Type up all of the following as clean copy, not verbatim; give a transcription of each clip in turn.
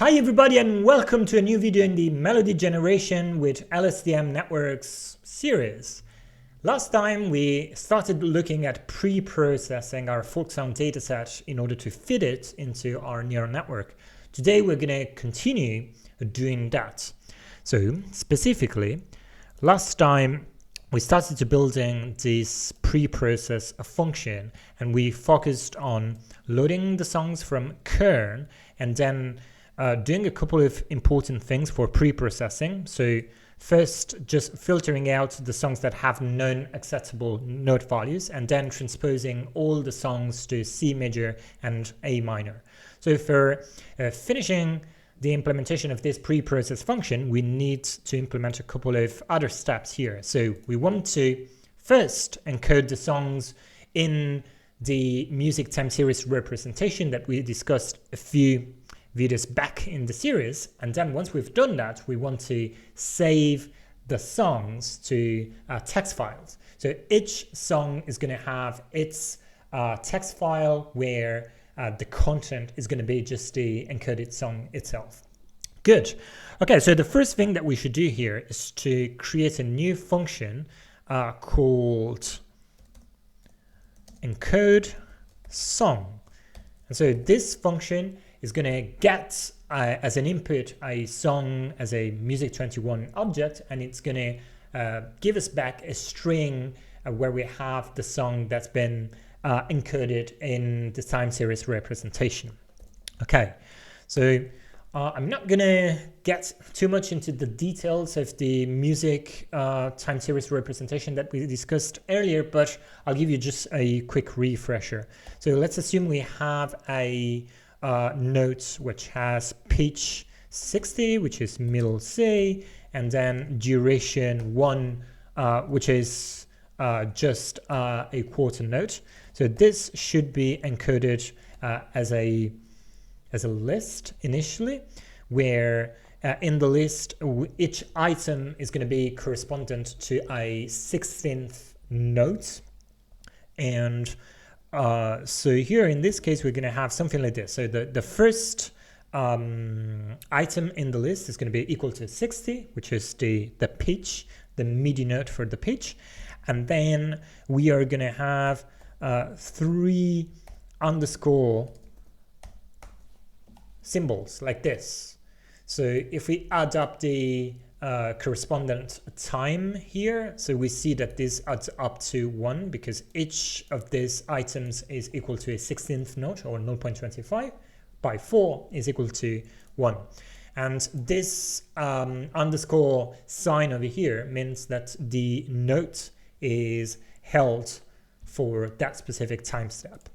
Hi everybody and welcome to a new video in the Melody Generation with LSTM Networks series. Last time we started looking at pre-processing our folk sound dataset in order to fit it into our neural network. Today we're going to continue doing that. So specifically, last time we started to building this pre-process function and we focused on loading the songs from kern and then doing a couple of important things for pre-processing. So first, just filtering out the songs that have non-acceptable note values and then transposing all the songs to C major and A minor. So for finishing the implementation of this pre-process function, we need to implement a couple of other steps here. So we want to first encode the songs in the music time series representation that we discussed a few videos back in the series, and then once we've done that, we want to save the songs to text files. So each song is going to have its text file where the content is going to be just the encoded song itself. Good. Okay, so the first thing that we should do here is to create a new function called encode song. And so this function is going to get as an input a song as a music21 object, and it's going to give us back a string where we have the song that's been encoded in the time series representation. Okay, so I'm not going to get too much into the details of the music time series representation that we discussed earlier, but I'll give you just a quick refresher. So let's assume we have a note which has pitch 60, which is middle C, and then duration 1, which is just a quarter note. So this should be encoded as a list initially, where in the list each item is going to be correspondent to a 16th note. And so here in this case we're going to have something like this. So the first item in the list is going to be equal to 60, which is the pitch, the MIDI note for the pitch, and then we are going to have 3 underscore symbols like this. So if we add up the correspondent time here, so we see that this adds up to 1 because each of these items is equal to a 16th note, or 0.25 by 4 is equal to 1. And this underscore sign over here means that the note is held for that specific time step.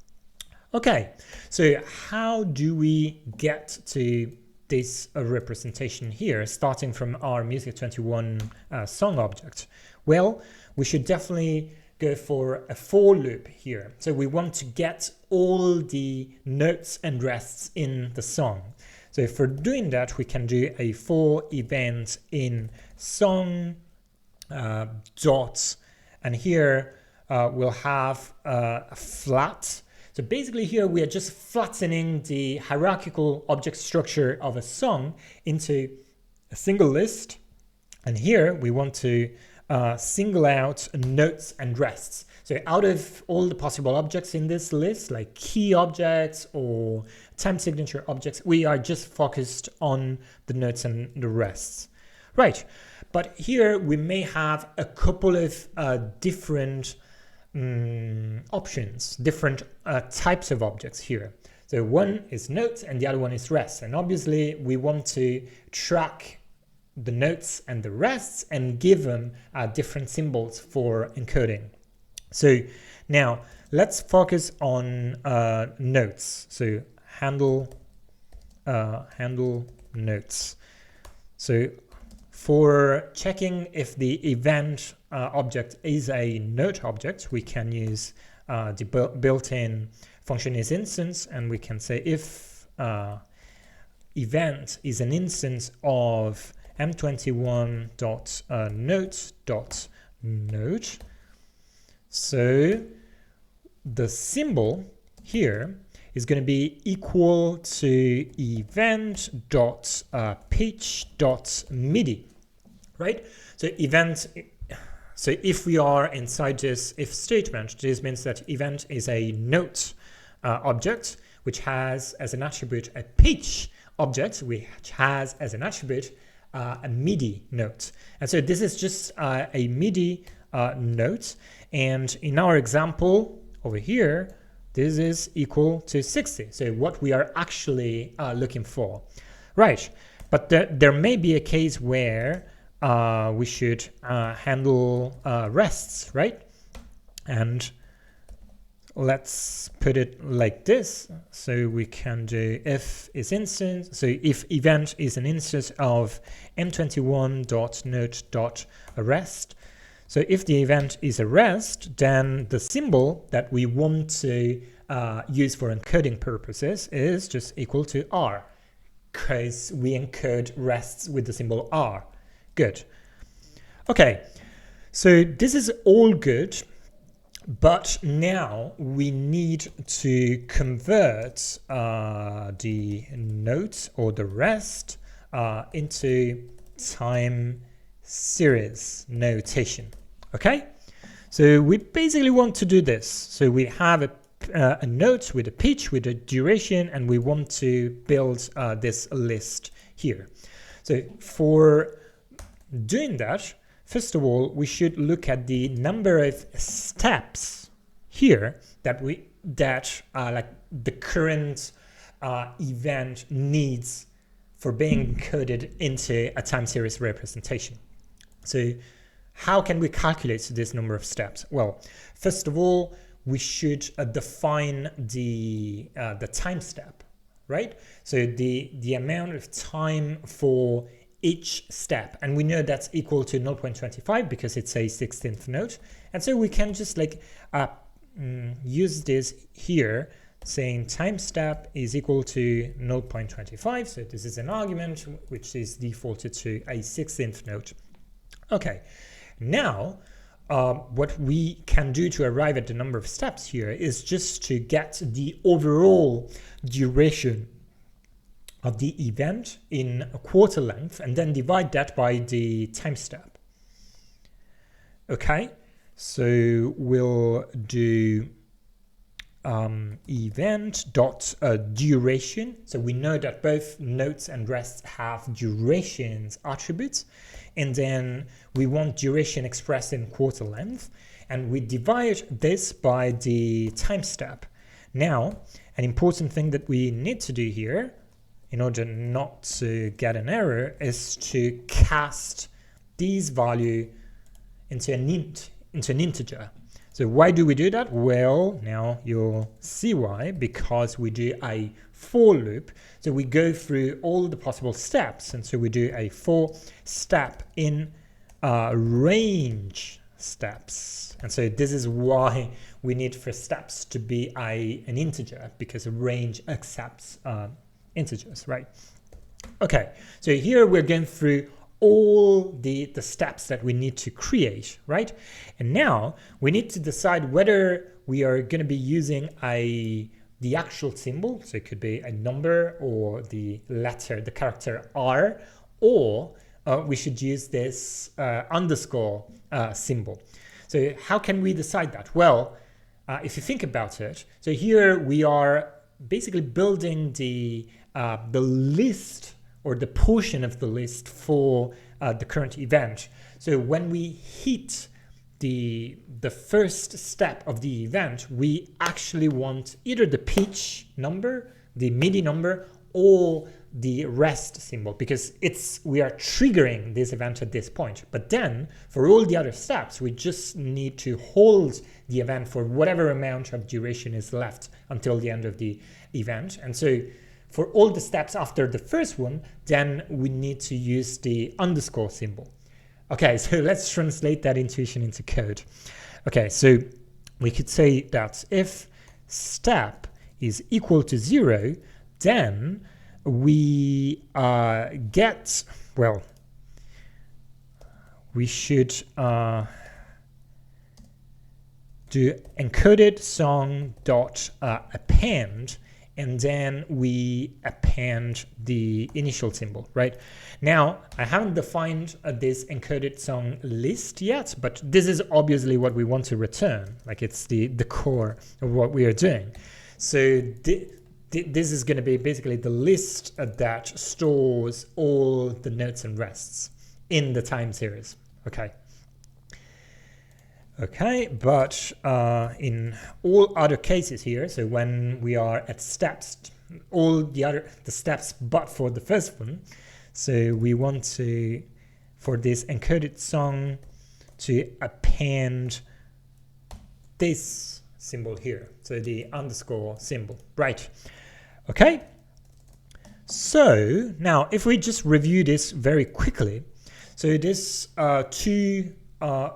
Okay, so how do we get to this representation here, starting from our music21 song object? Well, we should definitely go for a for loop here. So we want to get all the notes and rests in the song. So for doing that, we can do a for event in song dot, and here we'll have a flat. So basically here we are just flattening the hierarchical object structure of a song into a single list. And here we want to single out notes and rests. So out of all the possible objects in this list, like key objects or time signature objects, we are just focused on the notes and the rests. Right, but here we may have a couple of different options, different types of objects here. So one is notes and the other one is rests, and obviously we want to track the notes and the rests and give them different symbols for encoding. So now let's focus on notes. So handle notes. So for checking if the event object is a note object, we can use the built-in function isInstance, and we can say if event is an instance of m21.note.note. So the symbol here is going to be equal to event.pitch.midi, right? So so if we are inside this if statement, this means that event is a note object, which has as an attribute a pitch object, which has as an attribute a MIDI note. And so this is just a MIDI note. And in our example over here, this is equal to 60. So what we are actually looking for, right? But there may be a case where we should handle rests, right? And let's put it like this. So we can do if is instance. So if event is an instance of m21.note.arrest. So if the event is a rest, then the symbol that we want to use for encoding purposes is just equal to R, because we encode rests with the symbol R. Good. Okay, so this is all good. But now we need to convert the note or the rest into time series notation. Okay, so we basically want to do this. So we have a note with a pitch, with a duration, and we want to build this list here. So for doing that, first of all, we should look at the number of steps here that like the current event needs for being encoded into a time series representation. So how can we calculate this number of steps? Well, first of all, we should define the time step, right? So the amount of time for each step, and we know that's equal to 0.25 because it's a 16th note. And so we can just like use this here, saying time step is equal to 0.25. So this is an argument which is defaulted to a 16th note. Okay, now what we can do to arrive at the number of steps here is just to get the overall duration of the event in a quarter length and then divide that by the time step. Okay, so we'll do event dot duration. So we know that both notes and rests have durations attributes, and then we want duration expressed in quarter length, and we divide this by the time step. Now, an important thing that we need to do here in order not to get an error is to cast these value into an integer. So why do we do that? Well, now you'll see why, because we do a for loop. So we go through all the possible steps, and so we do a for step in range steps. And so this is why we need for steps to be an integer, because range accepts integers, right? Okay, so here we're going through all the steps that we need to create, right? And now we need to decide whether we are going to be using the actual symbol, so it could be a number or the letter, the character R, or we should use this underscore symbol. So how can we decide that? Well, if you think about it, so here we are basically building the list or the portion of the list for the current event. So when we hit the first step of the event, we actually want either the pitch number, the MIDI number, or the rest symbol, because we are triggering this event at this point. But then for all the other steps, we just need to hold the event for whatever amount of duration is left until the end of the event. And so for all the steps after the first one, then we need to use the underscore symbol. Okay, so let's translate that intuition into code. Okay, so we could say that if step is equal to 0, then we get, well, we should do encoded song dot append and then we append the initial symbol, right? Now, I haven't defined this encoded song list yet, but this is obviously what we want to return. Like it's the core of what we are doing. So this is going to be basically the list that stores all the notes and rests in the time series. Okay. Okay, but in all other cases here, so when we are at steps, all the steps but for the first one, so we want to, for this encoded song, to append this symbol here, so the underscore symbol, right? Okay, so now if we just review this very quickly, so this two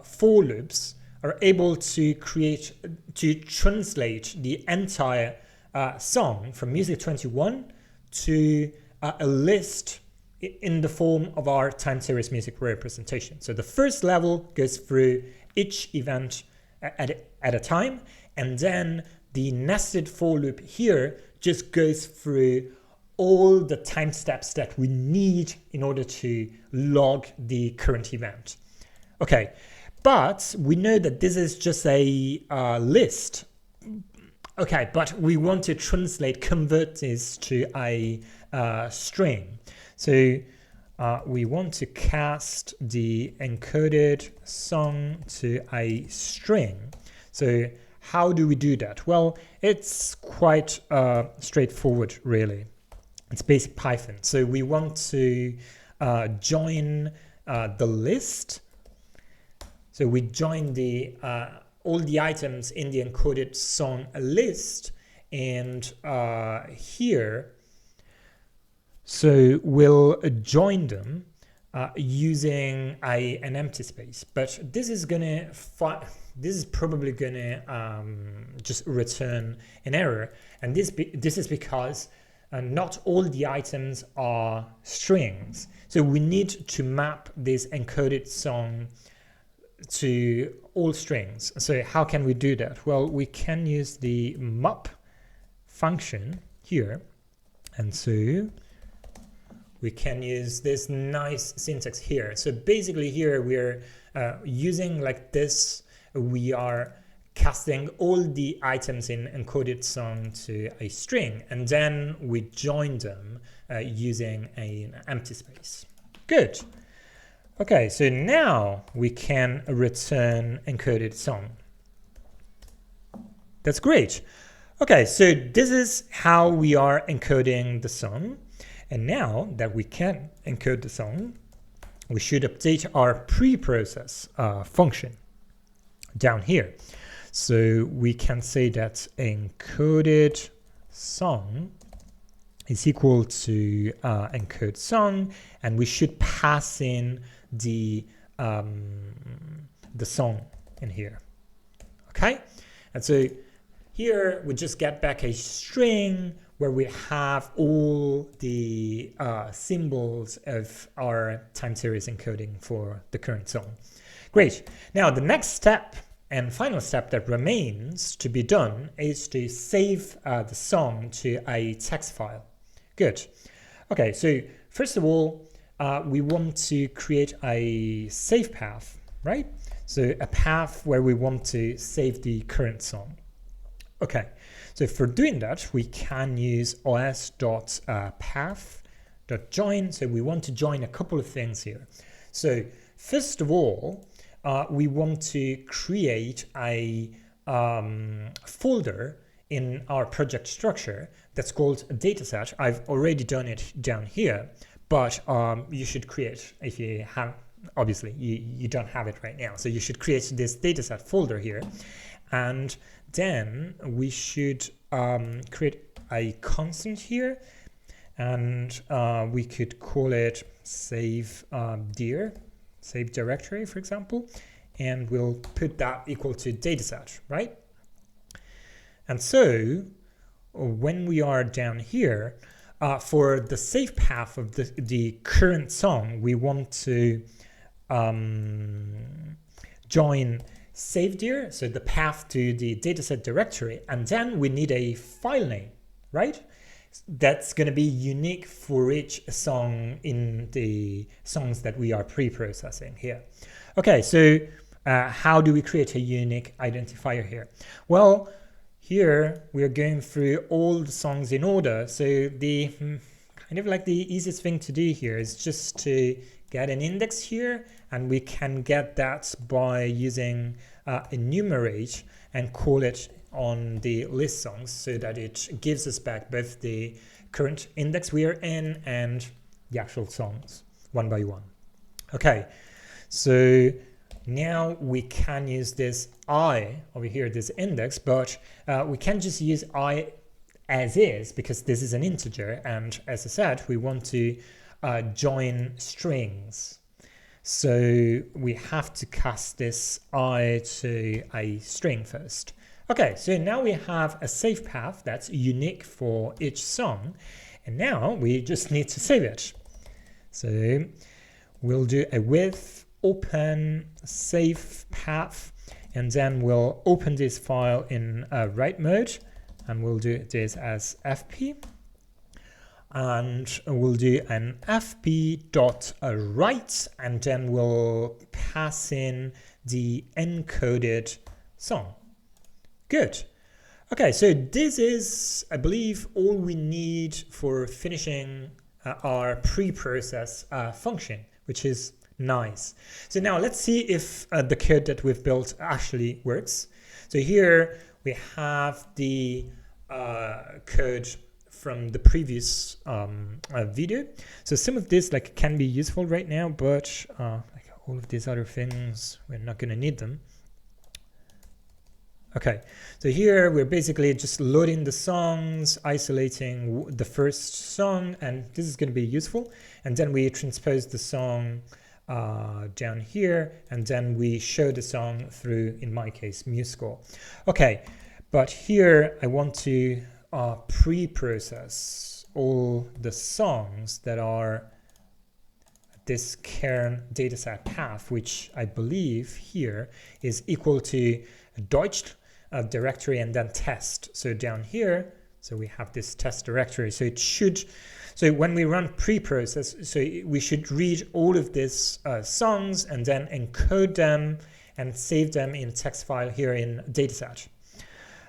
for loops are able to translate the entire song from music 21 to a list in the form of our time series music representation. So the first level goes through each event at a time, and then the nested for loop here just goes through all the time steps that we need in order to log the current event. Okay, but we know that this is just a list. Okay, but we want to convert this to a string. So we want to cast the encoded song to a string. So how do we do that? Well, it's quite straightforward, really. It's basic Python. So we want to join the list. So we join the all the items in the encoded song list, and here, so we'll join them using an empty space. But this is probably gonna just return an error, and this is because not all the items are strings. So we need to map this encoded song to all strings. So how can we do that? Well, we can use the map function here, and so we can use this nice syntax here. So basically here we're using like this, we are casting all the items in encoded song to a string, and then we join them using an empty space. Good. Okay, so now we can return encoded song. That's great. Okay, so this is how we are encoding the song. And now that we can encode the song, we should update our preprocess function down here. So we can say that encoded song is equal to encode song, and we should pass in the song in here. Okay, and so here we just get back a string where we have all the symbols of our time series encoding for the current song. Great. Now the next step and final step that remains to be done is to save the song to a text file. Good. Okay, so first of all, we want to create a save path, right? So a path where we want to save the current song. Okay, so for doing that, we can use os.path.join. So we want to join a couple of things here. So first of all, we want to create a folder in our project structure that's called Dataset. I've already done it down here, but you should create, if you have, obviously you don't have it right now, so you should create this Dataset folder here, and then we should create a constant here, and we could call it save save directory, for example, and we'll put that equal to Dataset, right? And so when we are down here, for the save path of the current song, we want to join savedir, so the path to the dataset directory, and then we need a file name, right? that's going to be unique for each song in the songs that we are pre-processing here. Okay, so how do we create a unique identifier here? Well, here we're going through all the songs in order. So the kind of like the easiest thing to do here is just to get an index here, and we can get that by using enumerate and call it on the list songs, so that it gives us back both the current index we are in and the actual songs one by one. Okay, so now we can use this I over here, this index, but we can just use I as is because this is an integer, and as I said, we want to join strings. So we have to cast this I to a string first. Okay, so now we have a save path that's unique for each song, and now we just need to save it. So we'll do a with open save path, and then we'll open this file in write mode, and we'll do this as fp, and we'll do an fp.write, and then we'll pass in the encoded song. Good. Okay, so this is, I believe, all we need for finishing our pre-process function, which is nice. So now let's see if the code that we've built actually works. So here we have the code from the previous video. So some of this can be useful right now, but like all of these other things, we're not going to need them. Okay, so here we're basically just loading the songs, isolating the first song, and this is going to be useful. And then we transpose the song down here, and then we show the song through, in my case, MuseScore. Okay, but here I want to pre-process all the songs that are this kern dataset path, which I believe here is equal to Deutsch directory and then test. So down here, so we have this test directory. So it should, so when we run pre-process, so we should read all of these songs and then encode them and save them in a text file here in Dataset.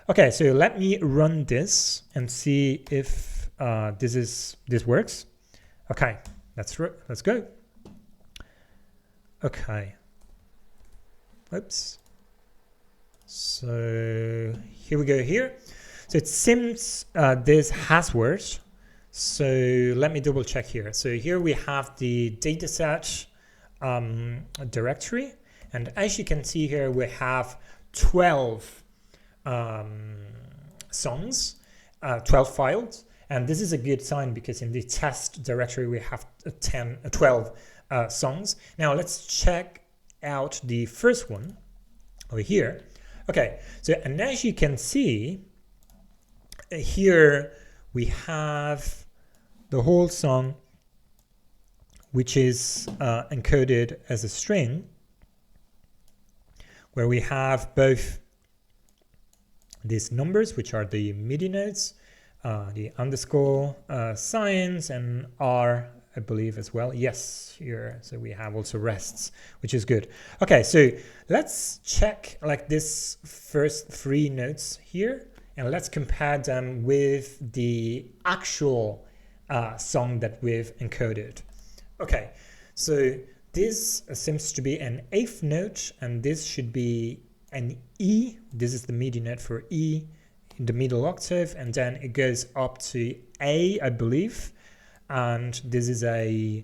Okay, so let me run this and see if this works. Okay, let's go. Okay. Oops. So here we go here. So it seems this has worked. So let me double check here. So here we have the dataset directory. And as you can see here, we have 12 songs, 12 files. And this is a good sign because in the test directory, we have 12 songs. Now let's check out the first one over here. Okay, so and as you can see, here we have the whole song, which is encoded as a string, where we have both these numbers, which are the MIDI notes, the underscore signs, and R, I believe, as well. Yes, here. So we have also rests, which is good. Okay, so let's check this first 3 notes here, and let's compare them with the actual song that we've encoded. Okay, so this seems to be an 8th note, and this should be an E. This is the MIDI note for E in the middle octave, and then it goes up to A, I believe. And this is a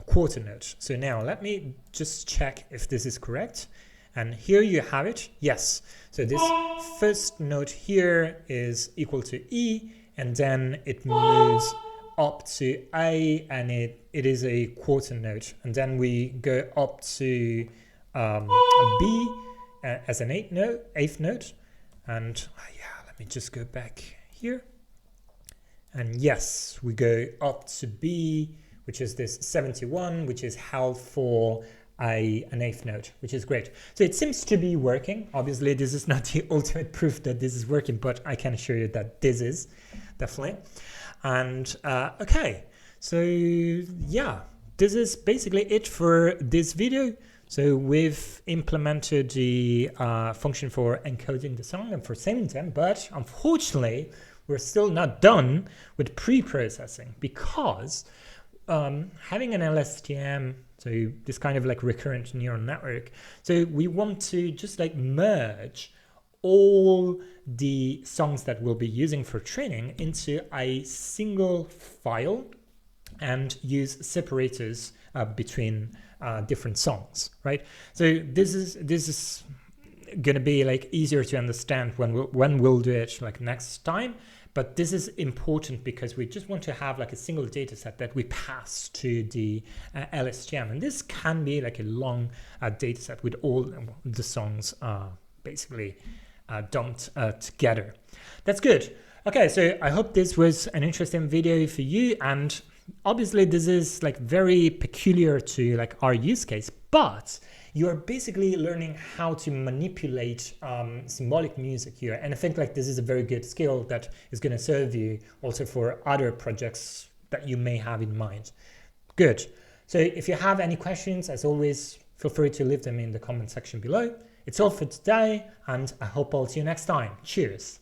quarter note. So now let me just check if this is correct. And here you have it. Yes. So this first note here is equal to E, and then it moves up to A, and it is a quarter note. And then we go up to B as an 8th note. And yeah, let me just go back here. And yes, we go up to B, which is this 71, which is held for an eighth note, which is great. So it seems to be working. Obviously, this is not the ultimate proof that this is working, but I can assure you that this is definitely. And okay, so yeah, this is basically it for this video. So we've implemented the function for encoding the song and for saving them, but unfortunately, we're still not done with pre-processing, because having an LSTM, so this kind of like recurrent neural network, so we want to just like merge all the songs that we'll be using for training into a single file and use separators between different songs, right? So this is gonna be like easier to understand when we'll do it like next time. But this is important because we just want to have like a single data set that we pass to the LSTM, and this can be like a long data set with all the songs basically dumped together. That's good. Okay, so I hope this was an interesting video for you, and obviously this is like very peculiar to like our use case, but you're basically learning how to manipulate symbolic music here. And I think like this is a very good skill that is going to serve you also for other projects that you may have in mind. Good. So if you have any questions, as always, feel free to leave them in the comment section below. It's all for today, and I hope I'll see you next time. Cheers.